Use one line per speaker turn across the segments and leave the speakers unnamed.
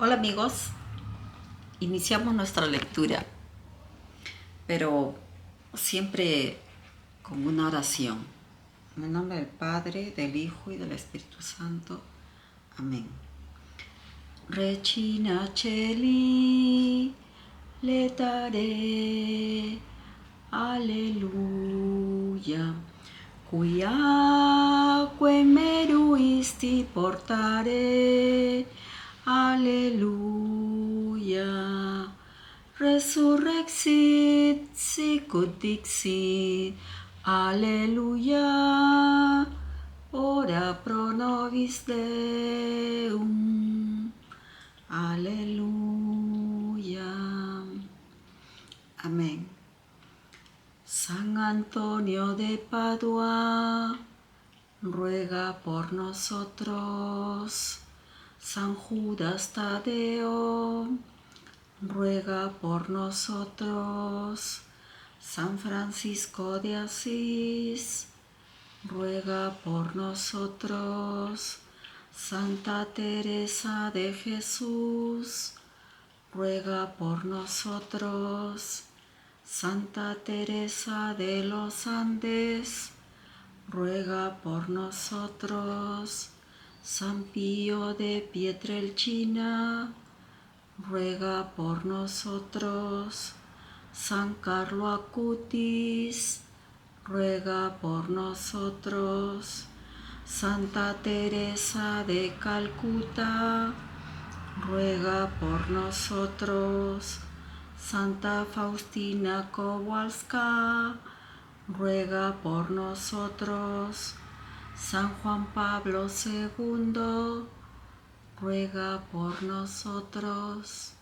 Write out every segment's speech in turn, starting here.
Hola amigos, iniciamos nuestra lectura, pero siempre con una oración. En el nombre del Padre, del Hijo y del Espíritu Santo. Amén. Regina Celi, letare, alleluia, quiaque meruisti portare, alleluia. Resurrexit sicut dixit, alleluia. Ora pro nobis Deum. Aleluya. Amén. San Antonio de Padua, ruega por nosotros. San Judas Tadeo, ruega por nosotros. San Francisco de Asís, ruega por nosotros. Santa Teresa de Jesús, ruega por nosotros. Santa Teresa de los Andes, ruega por nosotros. San Pío de Pietrelcina, ruega por nosotros. San Carlo Acutis, ruega por nosotros. Santa Teresa de Calcuta, ruega por nosotros. Santa Faustina Kowalska, ruega por nosotros. San Juan Pablo II, ruega por nosotros.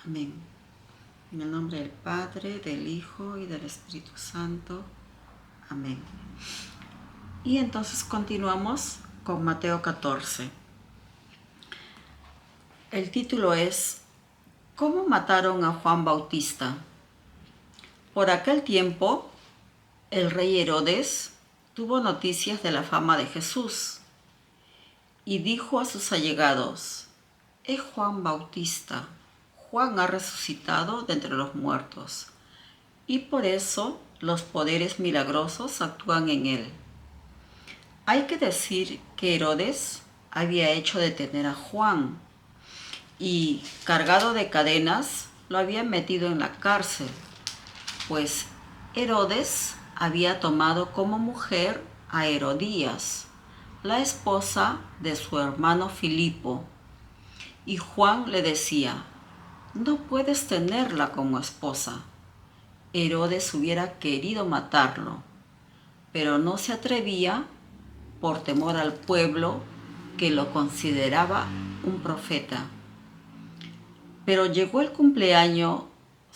Amén. En el nombre del Padre, del Hijo y del Espíritu Santo. Amén. Y entonces continuamos con Mateo 14. El título es ¿Cómo mataron a Juan Bautista? Por aquel tiempo, el rey Herodes tuvo noticias de la fama de Jesús y dijo a sus allegados: es Juan Bautista. Juan ha resucitado de entre los muertos y por eso los poderes milagrosos actúan en él. Hay que decir que Herodes había hecho detener a Juan y, cargado de cadenas, lo había metido en la cárcel, pues Herodes había tomado como mujer a Herodías, la esposa de su hermano Filipo, y Juan le decía: no puedes tenerla como esposa. Herodes hubiera querido matarlo, pero no se atrevía por temor al pueblo, que lo consideraba un profeta. Pero llegó el cumpleaños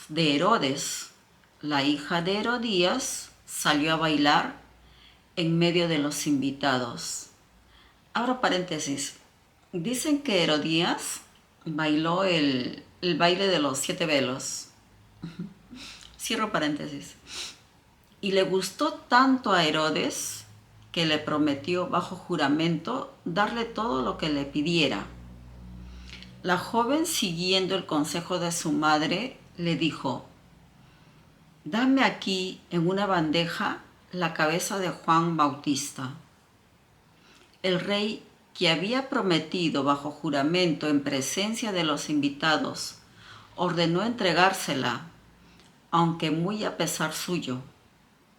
de Herodes. La hija de Herodías salió a bailar en medio de los invitados. Abro paréntesis. Dicen que Herodías bailó el baile de los 7 velos. Cierro paréntesis. Y le gustó tanto a Herodes que le prometió bajo juramento darle todo lo que le pidiera. La joven, siguiendo el consejo de su madre, le dijo: dame aquí en una bandeja la cabeza de Juan Bautista. El rey, que había prometido bajo juramento en presencia de los invitados, ordenó entregársela, aunque muy a pesar suyo,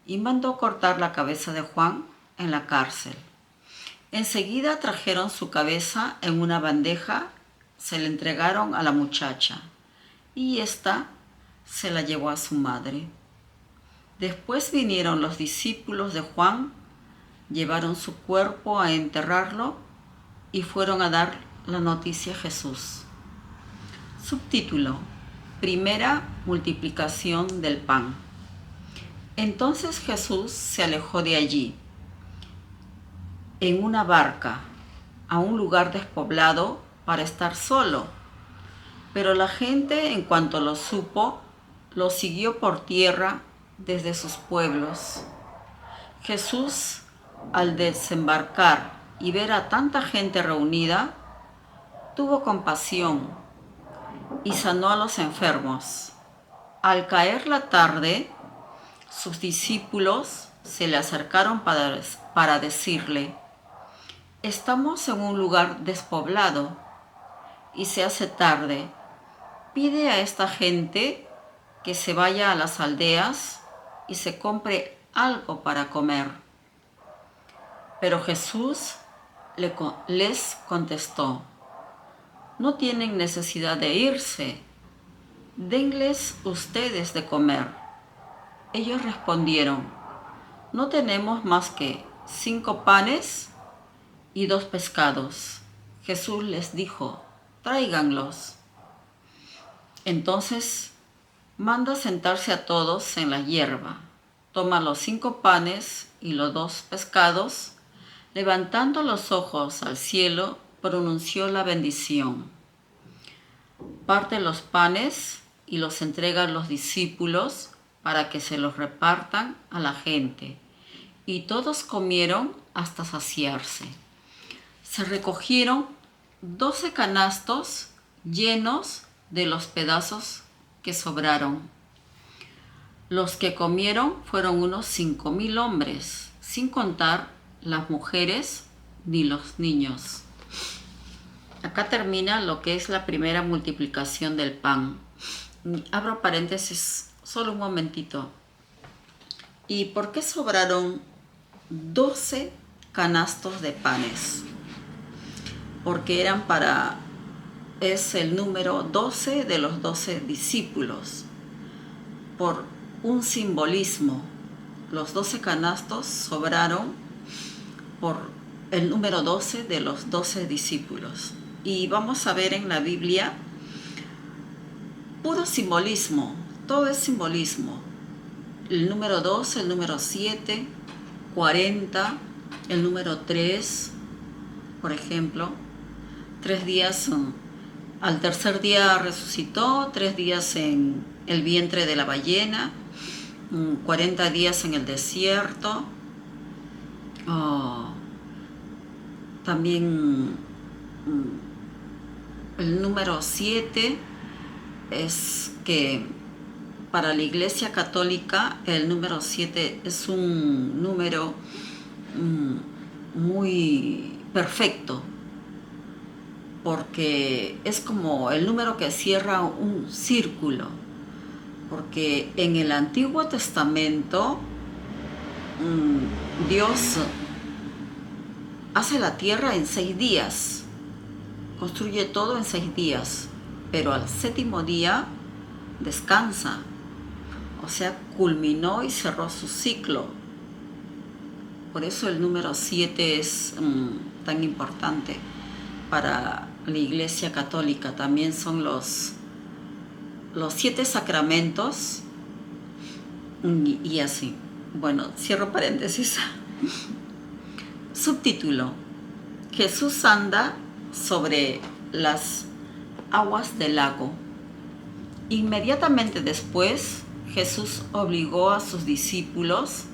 y mandó cortar la cabeza de Juan en la cárcel. Enseguida trajeron su cabeza en una bandeja, se la entregaron a la muchacha, y ésta se la llevó a su madre. Después vinieron los discípulos de Juan, llevaron su cuerpo a enterrarlo y fueron a dar la noticia a Jesús. Subtítulo: Primera multiplicación del pan. Entonces Jesús se alejó de allí en una barca a un lugar despoblado para estar solo. Pero la gente, en cuanto lo supo, lo siguió por tierra desde sus pueblos. Jesús, al desembarcar y ver a tanta gente reunida, tuvo compasión y sanó a los enfermos. Al caer la tarde, sus discípulos se le acercaron para decirle: estamos en un lugar despoblado y se hace tarde. Pide a esta gente que se vaya a las aldeas y se compre algo para comer. Pero Jesús les contestó: no tienen necesidad de irse, denles ustedes de comer. Ellos respondieron: no tenemos más que 5 panes y 2 pescados. Jesús les dijo: tráiganlos. Entonces manda sentarse a todos en la hierba. Toma los 5 panes y los 2 pescados. Levantando los ojos al cielo, pronunció la bendición. Parte los panes y los entrega a los discípulos para que se los repartan a la gente. Y todos comieron hasta saciarse. Se recogieron 12 canastos llenos de los pedazos que sobraron. Los que comieron fueron unos 5,000 hombres, sin contar las mujeres ni los niños. Acá termina lo que es la primera multiplicación del pan. Abro paréntesis solo un momentito. ¿Y por qué sobraron 12 canastos de panes? Porque es el número 12 de los 12 discípulos. Por un simbolismo, los 12 canastos sobraron por el número 12 de los 12 discípulos. Y vamos a ver en la Biblia puro simbolismo, todo es simbolismo. El número 12, el número 7, 40, el número 3, por ejemplo. 3 días, al tercer día resucitó, 3 días en el vientre de la ballena, 40 días en el desierto. También el número 7 es que para la Iglesia Católica el número 7 es un número muy perfecto, porque es como el número que cierra un círculo, porque en el Antiguo Testamento Dios hace la tierra en 6 días, construye todo en 6 días, pero al 7º día descansa, o sea, culminó y cerró su ciclo. Por eso el número 7 es tan importante para la Iglesia Católica. También son los 7 sacramentos y así. Bueno, cierro paréntesis. Subtítulo: Jesús anda sobre las aguas del lago. Inmediatamente después, Jesús obligó a sus discípulos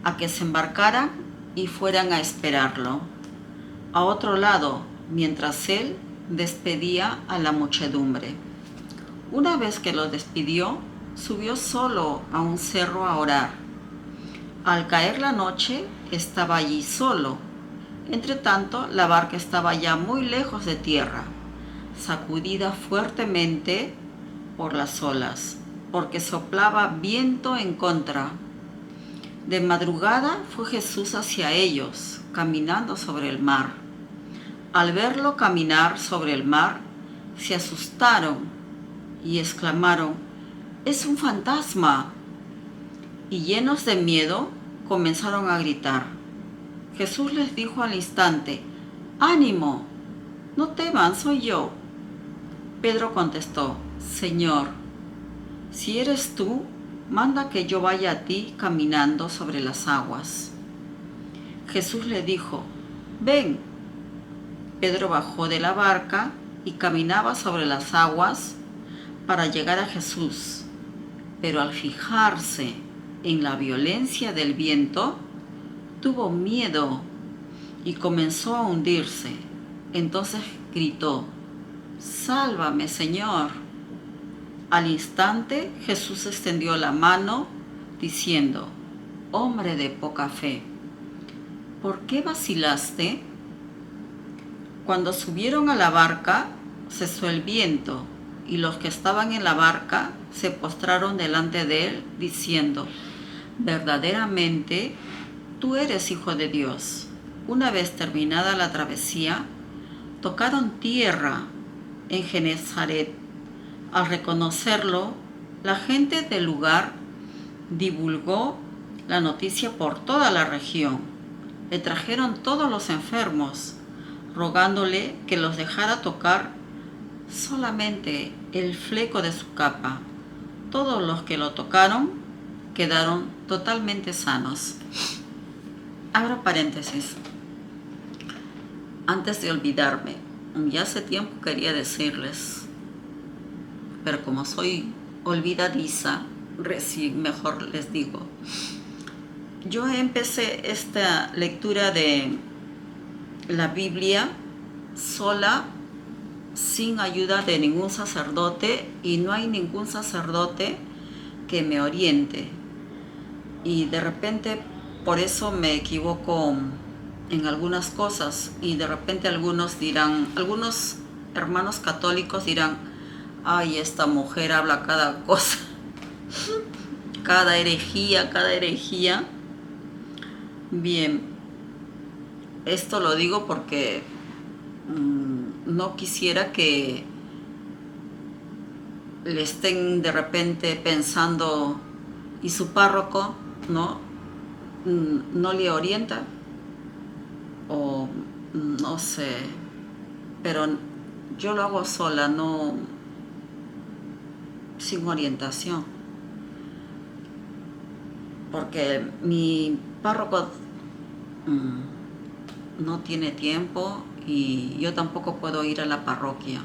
a que se embarcaran y fueran a esperarlo a otro lado, mientras él despedía a la muchedumbre. Una vez que los despidió, subió solo a un cerro a orar. Al caer la noche, estaba allí solo. Entretanto, la barca estaba ya muy lejos de tierra, sacudida fuertemente por las olas, porque soplaba viento en contra. De madrugada fue Jesús hacia ellos, caminando sobre el mar. Al verlo caminar sobre el mar, se asustaron y exclamaron: ¡es un fantasma! Y llenos de miedo, comenzaron a gritar. Jesús les dijo al instante: ¡ánimo! No teman, soy yo. Pedro contestó: Señor, si eres tú, manda que yo vaya a ti caminando sobre las aguas. Jesús le dijo: ven. Pedro bajó de la barca y caminaba sobre las aguas para llegar a Jesús, pero al fijarse en la violencia del viento, tuvo miedo y comenzó a hundirse. Entonces gritó: Sálvame, Señor. Al instante Jesús extendió la mano diciendo: hombre de poca fe, ¿por qué vacilaste? Cuando subieron a la barca, cesó el viento, y los que estaban en la barca se postraron delante de él, diciendo: verdaderamente, tú eres Hijo de Dios. Una vez terminada la travesía, tocaron tierra en Genezaret. Al reconocerlo, la gente del lugar divulgó la noticia por toda la región. Le trajeron todos los enfermos, rogándole que los dejara tocar solamente el fleco de su capa. Todos los que lo tocaron quedaron totalmente sanos. Abro paréntesis. Antes de olvidarme, ya hace tiempo quería decirles, pero como soy olvidadiza, recién mejor les digo. Yo empecé esta lectura de la Biblia sola, sin ayuda de ningún sacerdote, y no hay ningún sacerdote que me oriente. Y de repente por eso me equivoco en algunas cosas, y de repente algunos hermanos católicos dirán: ay, esta mujer habla cada cosa, cada herejía. Bien, esto lo digo porque no quisiera que le estén de repente pensando: y su párroco no le orienta, o no sé, pero yo lo hago sola, no sin orientación, porque mi párroco no tiene tiempo, y yo tampoco puedo ir a la parroquia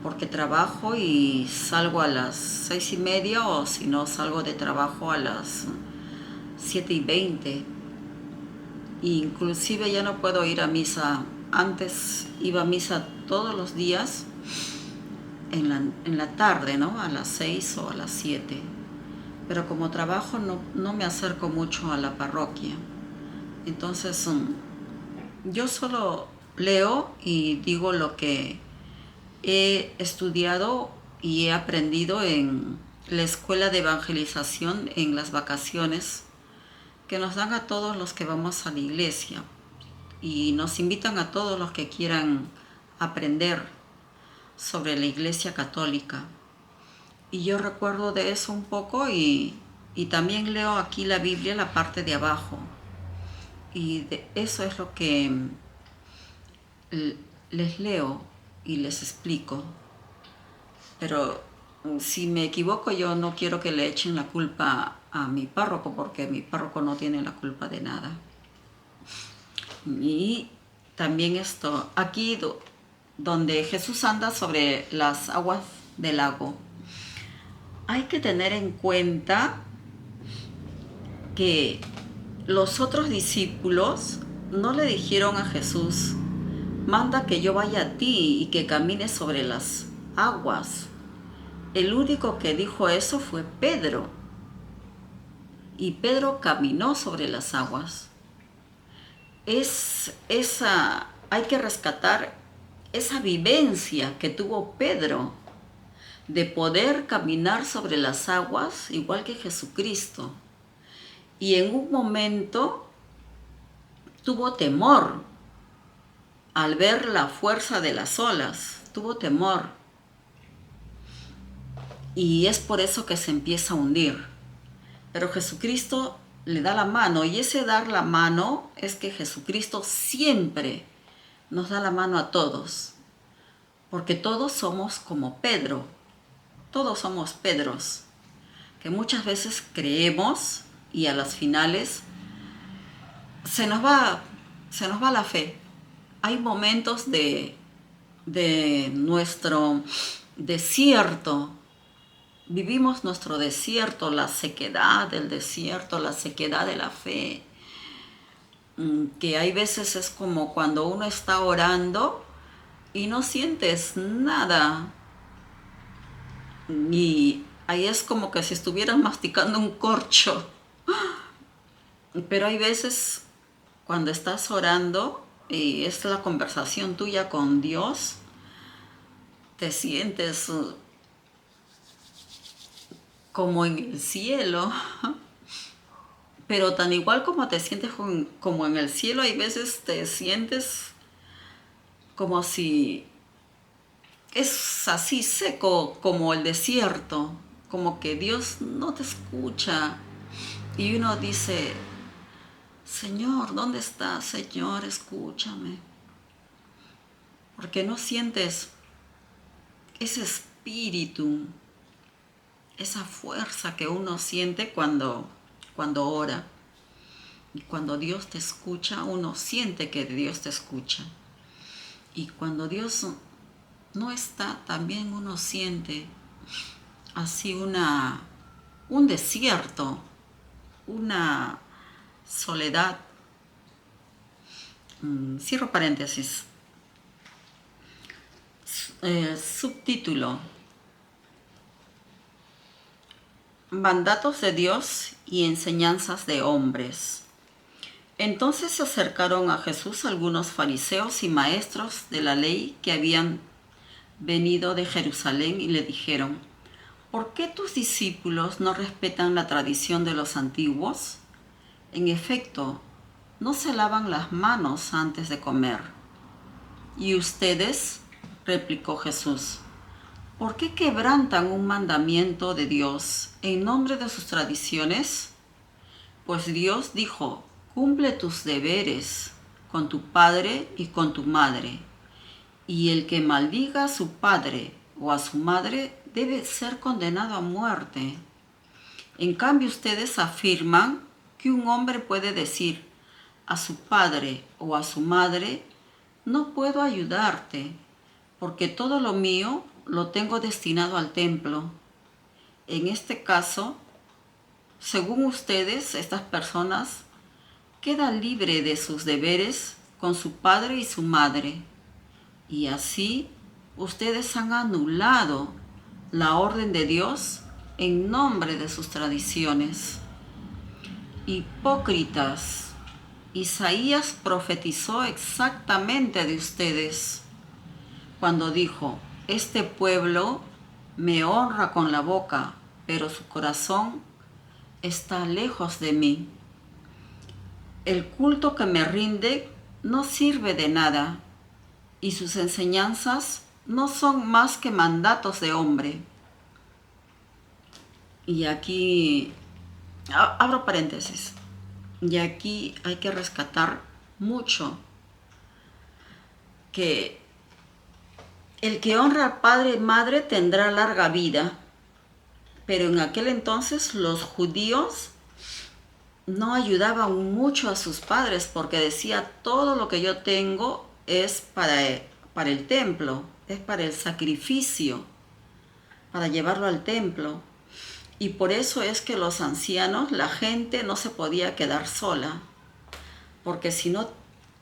porque trabajo y salgo a las 6:30, o si no, salgo de trabajo a las 7:20. Inclusive ya no puedo ir a misa. Antes iba a misa todos los días en la tarde, ¿no? A las 6 o a las 7. Pero como trabajo no me acerco mucho a la parroquia. Entonces yo solo leo y digo lo que he estudiado y he aprendido en la escuela de evangelización en las vacaciones que nos dan a todos los que vamos a la iglesia, y nos invitan a todos los que quieran aprender sobre la Iglesia Católica. Y yo recuerdo de eso un poco, y también leo aquí la Biblia, la parte de abajo, y de eso es lo que les leo y les explico. Pero si me equivoco, yo no quiero que le echen la culpa a mi párroco, porque mi párroco no tiene la culpa de nada. Y también esto, aquí donde Jesús anda sobre las aguas del lago, hay que tener en cuenta que los otros discípulos no le dijeron a Jesús: manda que yo vaya a ti y que camine sobre las aguas. El único que dijo eso fue Pedro, y Pedro caminó sobre las aguas. Hay que rescatar esa vivencia que tuvo Pedro de poder caminar sobre las aguas igual que Jesucristo. Y en un momento tuvo temor al ver la fuerza de las olas, tuvo temor. Y es por eso que se empieza a hundir. Pero Jesucristo le da la mano, y ese dar la mano es que Jesucristo siempre nos da la mano a todos, porque todos somos como Pedro, todos somos Pedros, que muchas veces creemos y a las finales se nos va la fe. Hay momentos de nuestro desierto. Vivimos nuestro desierto, la sequedad del desierto, la sequedad de la fe, que hay veces es como cuando uno está orando y no sientes nada. Y ahí es como que si estuvieras masticando un corcho. Pero hay veces cuando estás orando y es la conversación tuya con Dios, te sientes como en el cielo. Pero tan igual como te sientes como en el cielo, hay veces te sientes como si es así seco como el desierto, como que Dios no te escucha. Y uno dice, Señor, ¿dónde estás? Señor, escúchame. Porque no sientes ese espíritu, esa fuerza que uno siente cuando ora. Y cuando Dios te escucha, uno siente que Dios te escucha. Y cuando Dios no está, también uno siente así un desierto, una soledad. Cierro paréntesis. Subtítulo: Mandatos de Dios y enseñanzas de hombres. Entonces se acercaron a Jesús algunos fariseos y maestros de la ley que habían venido de Jerusalén y le dijeron: ¿Por qué tus discípulos no respetan la tradición de los antiguos? En efecto, no se lavan las manos antes de comer. ¿Y ustedes? Replicó Jesús. ¿Por qué quebrantan un mandamiento de Dios en nombre de sus tradiciones? Pues Dios dijo: cumple tus deberes con tu padre y con tu madre, y el que maldiga a su padre o a su madre debe ser condenado a muerte. En cambio, ustedes afirman que un hombre puede decir a su padre o a su madre: no puedo ayudarte, porque todo lo mío lo tengo destinado al templo. En este caso, según ustedes, estas personas quedan libres de sus deberes con su padre y su madre. Y así, ustedes han anulado la orden de Dios en nombre de sus tradiciones. Hipócritas, Isaías profetizó exactamente de ustedes cuando dijo: este pueblo me honra con la boca, pero su corazón está lejos de mí. El culto que me rinde no sirve de nada, y sus enseñanzas no son más que mandatos de hombre. Y aquí abro paréntesis. Y aquí hay que rescatar mucho que el que honra al padre y madre tendrá larga vida, pero en aquel entonces los judíos no ayudaban mucho a sus padres porque decía: todo lo que yo tengo es para el templo, es para el sacrificio, para llevarlo al templo. Y por eso es que los ancianos, la gente no se podía quedar sola, porque si no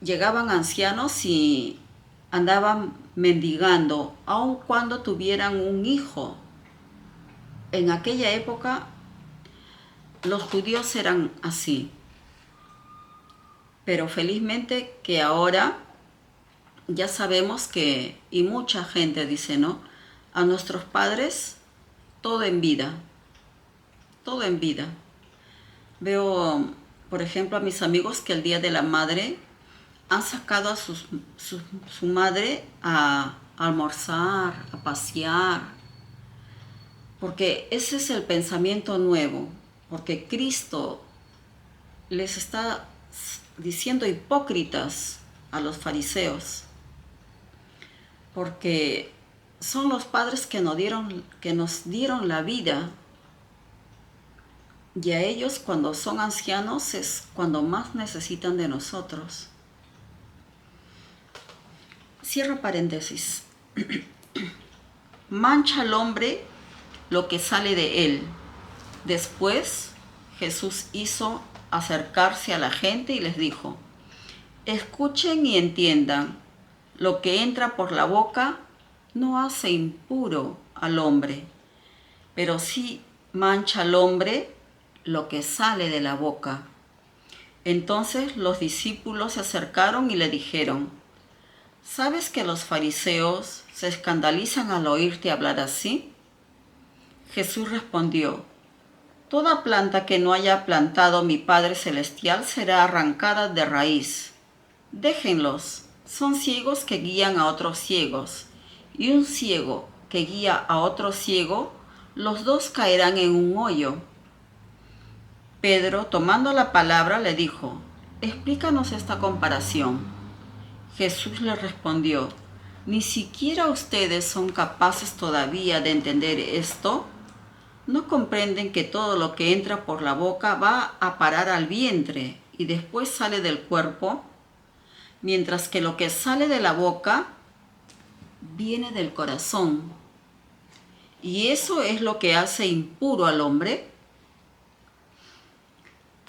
llegaban ancianos y andaban mendigando, aun cuando tuvieran un hijo. En aquella época los judíos eran así, pero felizmente que ahora ya sabemos que, y mucha gente dice, ¿no? A nuestros padres todo en vida, todo en vida. Veo, por ejemplo, a mis amigos que el Día de la Madre han sacado a su madre a almorzar, a pasear, porque ese es el pensamiento nuevo, porque Cristo les está diciendo hipócritas a los fariseos, porque son los padres que nos dieron la vida, y a ellos cuando son ancianos es cuando más necesitan de nosotros. Cierro paréntesis. Mancha al hombre lo que sale de él. Después Jesús hizo acercarse a la gente y les dijo: escuchen y entiendan. lo que entra por la boca no hace impuro al hombre, pero sí mancha al hombre lo que sale de la boca. Entonces los discípulos se acercaron y le dijeron: ¿Sabes que los fariseos se escandalizan al oírte hablar así? Jesús respondió: Toda planta que no haya plantado mi Padre Celestial será arrancada de raíz. Déjenlos, son ciegos que guían a otros ciegos, y un ciego que guía a otro ciego, los dos caerán en un hoyo. Pedro, tomando la palabra, le dijo: Explícanos esta comparación. Jesús le respondió: ¿Ni siquiera ustedes son capaces todavía de entender esto? ¿No comprenden que todo lo que entra por la boca va a parar al vientre y después sale del cuerpo? Mientras que lo que sale de la boca viene del corazón. ¿Y eso es lo que hace impuro al hombre?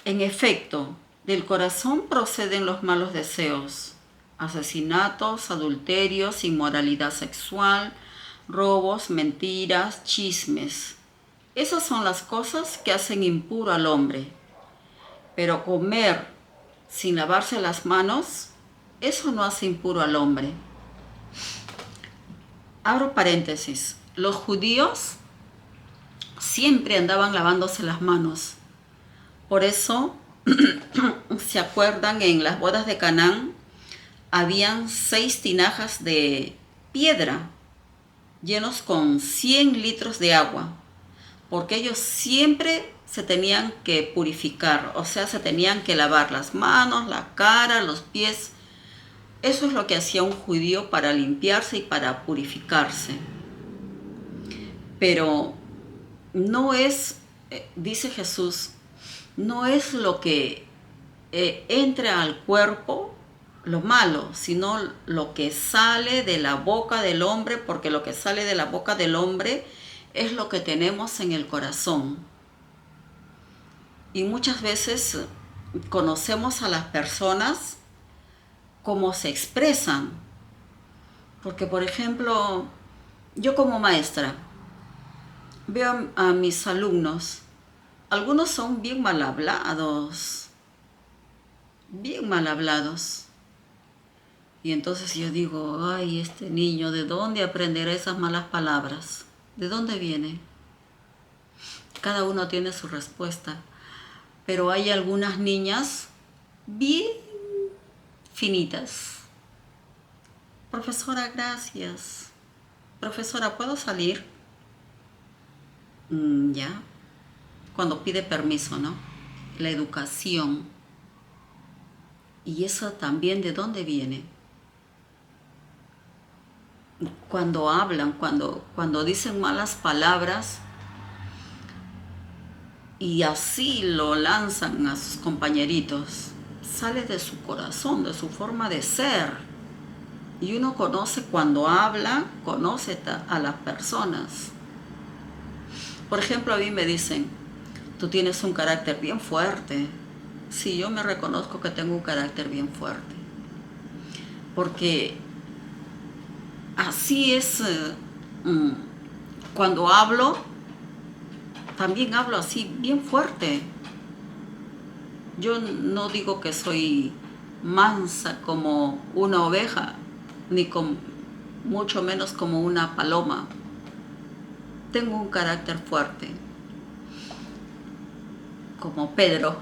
En efecto, del corazón proceden los malos deseos: asesinatos, adulterios, inmoralidad sexual, robos, mentiras, chismes. Esas son las cosas que hacen impuro al hombre. Pero comer sin lavarse las manos, eso no hace impuro al hombre. Abro paréntesis. Los judíos siempre andaban lavándose las manos. Por eso, ¿se acuerdan? En las bodas de Canaán habían 6 tinajas de piedra llenos con 100 litros de agua, porque ellos siempre se tenían que purificar, o sea, se tenían que lavar las manos, la cara, los pies. Eso es lo que hacía un judío para limpiarse y para purificarse. Pero no es, dice Jesús, no es lo que entra al cuerpo lo malo, sino lo que sale de la boca del hombre, porque lo que sale de la boca del hombre es lo que tenemos en el corazón. Y muchas veces conocemos a las personas cómo se expresan. Porque, por ejemplo, yo como maestra veo a mis alumnos, algunos son bien mal hablados. Y entonces yo digo: ay, este niño, ¿de dónde aprenderá esas malas palabras? ¿De dónde viene? Cada uno tiene su respuesta. Pero hay algunas niñas bien finitas. Profesora, gracias. Profesora, ¿puedo salir? Ya. Cuando pide permiso, ¿no? La educación. ¿Y eso también de dónde viene? Cuando hablan, cuando dicen malas palabras y así lo lanzan a sus compañeritos, sale de su corazón, de su forma de ser. Y uno conoce cuando habla, conoce a las personas. Por ejemplo, a mí me dicen: tú tienes un carácter bien fuerte. Sí, yo me reconozco que tengo un carácter bien fuerte. Porque así es, cuando hablo, también hablo así, bien fuerte. Yo no digo que soy mansa como una oveja, ni mucho menos como una paloma. Tengo un carácter fuerte, como Pedro.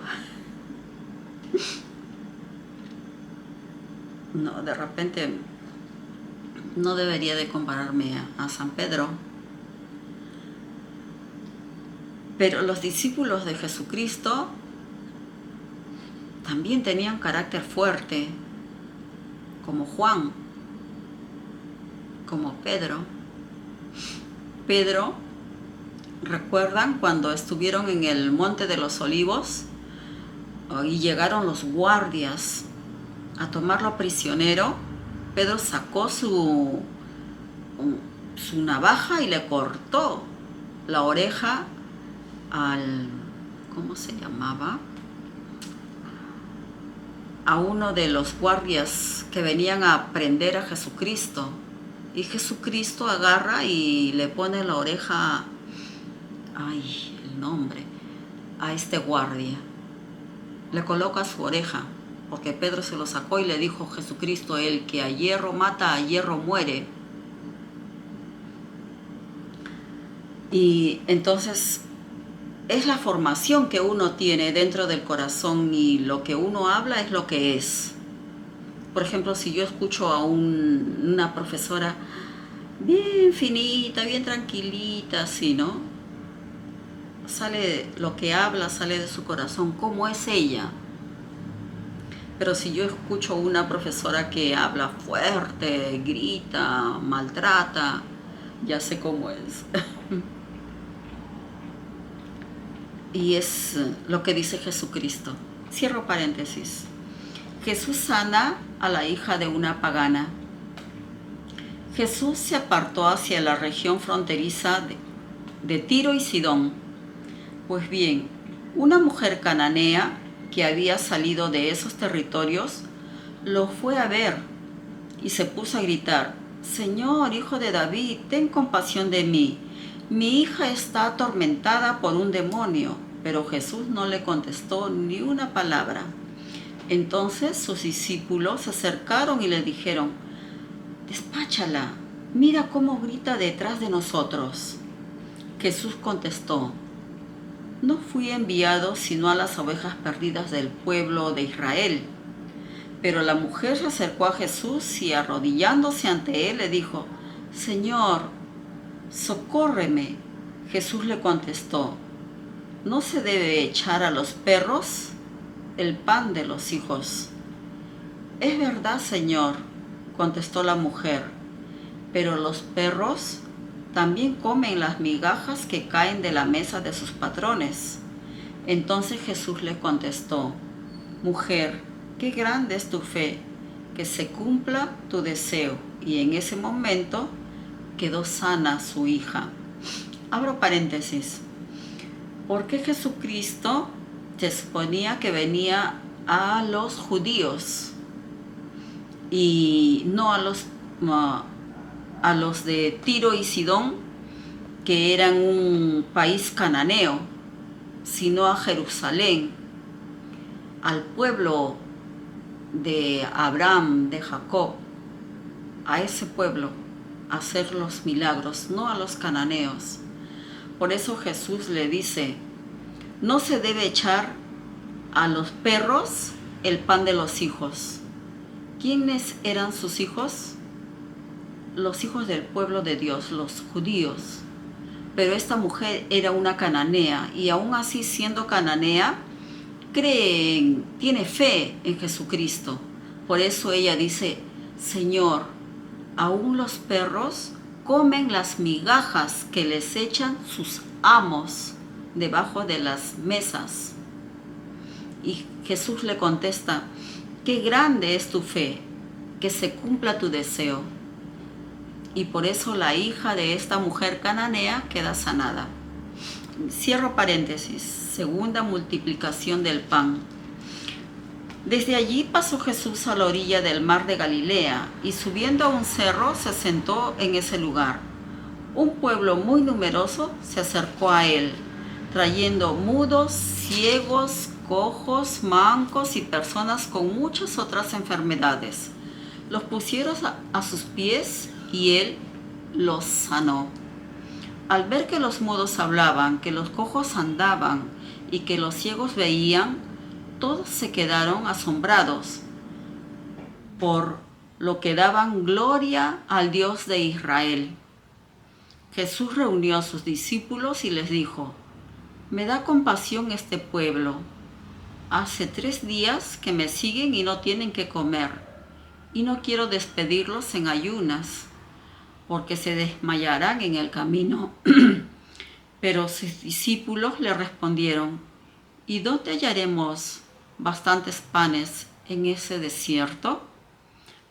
No, de repente no debería de compararme a San Pedro. Pero los discípulos de Jesucristo también tenían carácter fuerte, como Juan, como Pedro. Pedro, ¿recuerdan cuando estuvieron en el Monte de los Olivos y llegaron los guardias a tomarlo prisionero? Pedro sacó su navaja y le cortó la oreja al, ¿cómo se llamaba? a uno de los guardias que venían a prender a Jesucristo. Y Jesucristo agarra y le pone en la oreja, ay, el nombre, a este guardia. Le coloca su oreja, porque Pedro se lo sacó y le dijo Jesucristo, el que a hierro mata, a hierro muere. Y entonces es la formación que uno tiene dentro del corazón y lo que uno habla es lo que es. Por ejemplo, si yo escucho a una profesora bien finita, bien tranquilita, así, ¿no? Sale lo que habla, sale de su corazón, cómo es ella. Pero si yo escucho una profesora que habla fuerte, grita, maltrata, ya sé cómo es. Y es lo que dice Jesucristo. Cierro paréntesis. Jesús sana a la hija de una pagana. Jesús se apartó hacia la región fronteriza de Tiro y Sidón. Pues bien, una mujer cananea que había salido de esos territorios lo fue a ver y se puso a gritar: Señor, hijo de David, ten compasión de mí. Mi hija está atormentada por un demonio. Pero Jesús no le contestó ni una palabra. Entonces sus discípulos se acercaron y le dijeron: Despáchala, mira cómo grita detrás de nosotros. Jesús contestó: No fui enviado sino a las ovejas perdidas del pueblo de Israel. Pero la mujer se acercó a Jesús y arrodillándose ante él le dijo: Señor, socórreme. Jesús le contestó: ¿No se debe echar a los perros el pan de los hijos? Es verdad, Señor, contestó la mujer, pero los perros también comen las migajas que caen de la mesa de sus patrones. Entonces Jesús le contestó: Mujer, qué grande es tu fe, que se cumpla tu deseo. Y en ese momento quedó sana su hija. Abro paréntesis. ¿Por qué Jesucristo se suponía que venía a los judíos y no a los de Tiro y Sidón, que eran un país cananeo, sino a Jerusalén, al pueblo de Abraham, de Jacob, a ese pueblo, a hacer los milagros, no a los cananeos? Por eso Jesús le dice: no se debe echar a los perros el pan de los hijos. ¿Quiénes eran sus hijos? Los hijos del pueblo de Dios, los judíos. Pero esta mujer era una cananea y aún así, siendo cananea, tiene fe en Jesucristo. Por eso ella dice: Señor, aún los perros comen las migajas que les echan sus amos debajo de las mesas. Y Jesús le contesta: qué grande es tu fe, que se cumpla tu deseo. Y por eso la hija de esta mujer cananea queda sanada. Cierro paréntesis. Segunda multiplicación del pan. Desde allí pasó Jesús a la orilla del mar de Galilea y subiendo a un cerro se sentó en ese lugar. Un pueblo muy numeroso se acercó a él, trayendo mudos, ciegos, cojos, mancos y personas con muchas otras enfermedades. Los pusieron a sus pies y él los sanó. Al ver que los mudos hablaban, que los cojos andaban y que los ciegos veían, todos se quedaron asombrados, por lo que daban gloria al Dios de Israel. Jesús reunió a sus discípulos y les dijo: me da compasión este pueblo. Hace 3 días que me siguen y no tienen que comer, y no quiero despedirlos en ayunas, porque se desmayarán en el camino. Pero sus discípulos le respondieron: ¿y dónde hallaremos bastantes panes en ese desierto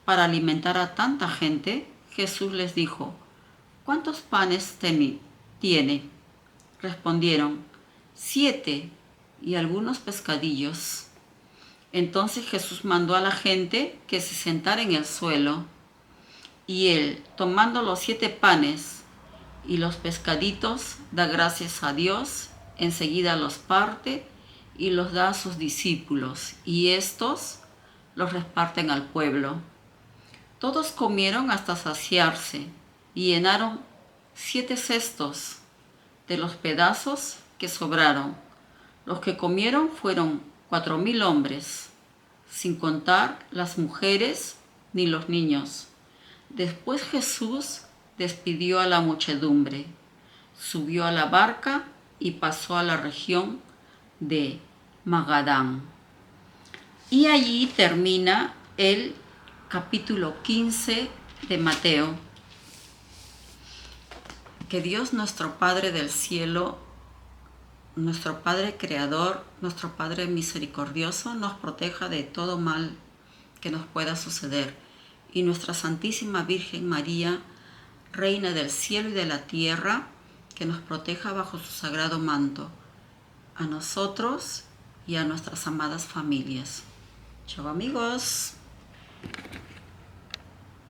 para alimentar a tanta gente? Jesús les dijo: ¿cuántos panes tiene? Respondieron: 7, y algunos pescadillos. Entonces Jesús mandó a la gente que se sentara en el suelo, y él, tomando los 7 panes y los pescaditos, da gracias a Dios, enseguida los parte y los da a sus discípulos, y éstos los reparten al pueblo. Todos comieron hasta saciarse y llenaron 7 cestos de los pedazos que sobraron. Los que comieron fueron 4.000 hombres, sin contar las mujeres ni los niños. Después Jesús despidió a la muchedumbre, subió a la barca y pasó a la región de Magadán. Y allí termina el capítulo 15 de Mateo. Que Dios, nuestro Padre del cielo, nuestro Padre creador, nuestro Padre misericordioso, nos proteja de todo mal que nos pueda suceder. Y nuestra Santísima Virgen María, Reina del cielo y de la tierra, que nos proteja bajo su sagrado manto, a nosotros y a nuestras amadas familias. Chao amigos.